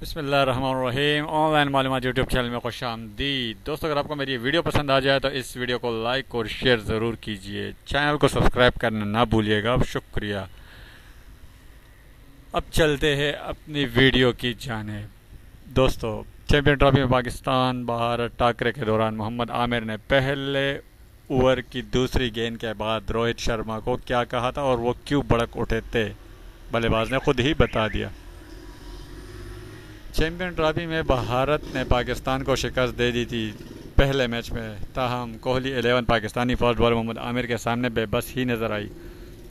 बिस्मिल्लाहिर्रहमानिर्रहीम। ऑनलाइन मालूमात YouTube channel में खुशामदीद। दोस्तों, अगर आपको मेरी ये वीडियो पसंद आ जाए तो इस वीडियो को लाइक और शेयर ज़रूर कीजिए। चैनल को सब्सक्राइब करना ना भूलिएगा। शुक्रिया। अब चलते हैं अपनी वीडियो की जानिब। दोस्तों, चैंपियन ट्रॉफी में पाकिस्तान भारत टाकरे के दौरान मोहम्मद आमिर ने पहले ओवर की दूसरी गेंद के बाद रोहित शर्मा को क्या कहा था और वो क्यों भड़क उठे थे, बल्लेबाज ने खुद ही बता दिया। चैंपियन ट्रॉफी में भारत ने पाकिस्तान को शिकस्त दे दी थी पहले मैच में। ताहम कोहली 11 पाकिस्तानी फास्ट बॉलर मोहम्मद आमिर के सामने बेबस ही नजर आई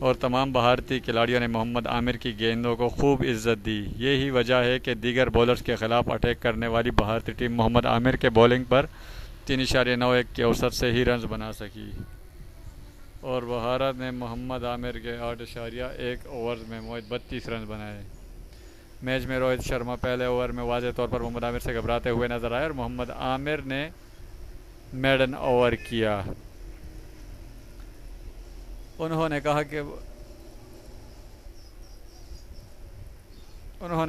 और तमाम भारतीय खिलाड़ियों ने मोहम्मद आमिर की गेंदों को खूब इज्जत दी। यही वजह है कि दीगर बॉलर्स के खिलाफ अटैक करने वाली भारतीय टीम मोहम्मद आमिर के बॉलिंग पर 3.91 के औसत से ही रन बना सकी और भारत ने मोहम्मद आमिर के 8.1 ओवर में मोहित 32 रन बनाए। मैच में रोहित शर्मा पहले ओवर में वाज़ेह तौर पर मोहम्मद आमिर से घबराते हुए नजर आए और मोहम्मद आमिर ने मेडन ओवर किया। उन्होंने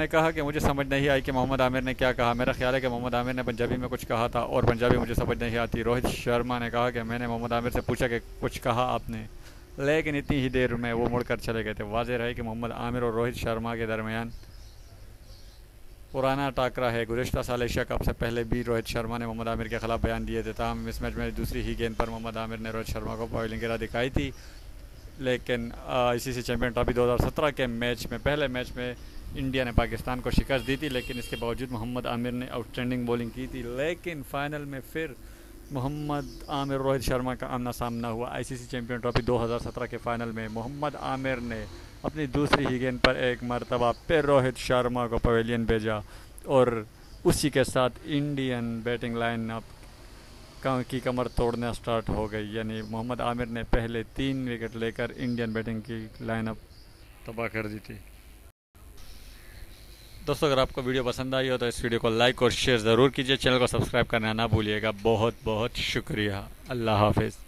कहा कि मुझे समझ नहीं आई कि मोहम्मद आमिर ने क्या कहा। मेरा ख्याल है कि मोहम्मद आमिर ने पंजाबी में कुछ कहा था और पंजाबी मुझे समझ नहीं आती। रोहित शर्मा ने कहा कि मैंने मोहम्मद आमिर से पूछा कि कुछ कहा आपने, लेकिन इतनी ही देर में वो मुड़कर चले गए थे। वाज़ेह रहे कि मोहम्मद आमिर और रोहित शर्मा के दरमियान पुराना टाकरा है। गुज़िश्ता साल एशिया कप से पहले भी रोहित शर्मा ने मोहम्मद आमिर के खिलाफ बयान दिए थे। ताहम इस मैच में दूसरी ही गेंद पर मोहम्मद आमिर ने रोहित शर्मा को बॉलिंग गिरा दिखाई थी, लेकिन आईसीसी चैंपियन ट्रॉफी 2017 के मैच में पहले मैच में इंडिया ने पाकिस्तान को शिकस्त दी थी, लेकिन इसके बावजूद मोहम्मद आमिर ने आउटस्टैंडिंग बॉलिंग की थी। लेकिन फाइनल में फिर मोहम्मद आमिर रोहित शर्मा का आमना सामना हुआ। आईसीसी चैंपियन ट्रॉफी 2017 के फाइनल में मोहम्मद आमिर ने अपनी दूसरी ही गेंद पर एक मरतबा फिर रोहित शर्मा को पवेलियन भेजा और उसी के साथ इंडियन बैटिंग लाइन अप की कमर तोड़ना स्टार्ट हो गई। यानी मोहम्मद आमिर ने पहले 3 विकेट लेकर इंडियन बैटिंग की लाइनअप तबाह कर दी थी। दोस्तों, अगर आपको वीडियो पसंद आई हो तो इस वीडियो को लाइक और शेयर ज़रूर कीजिए। चैनल को सब्सक्राइब करना ना भूलिएगा। बहुत बहुत शुक्रिया। अल्लाह हाफिज़।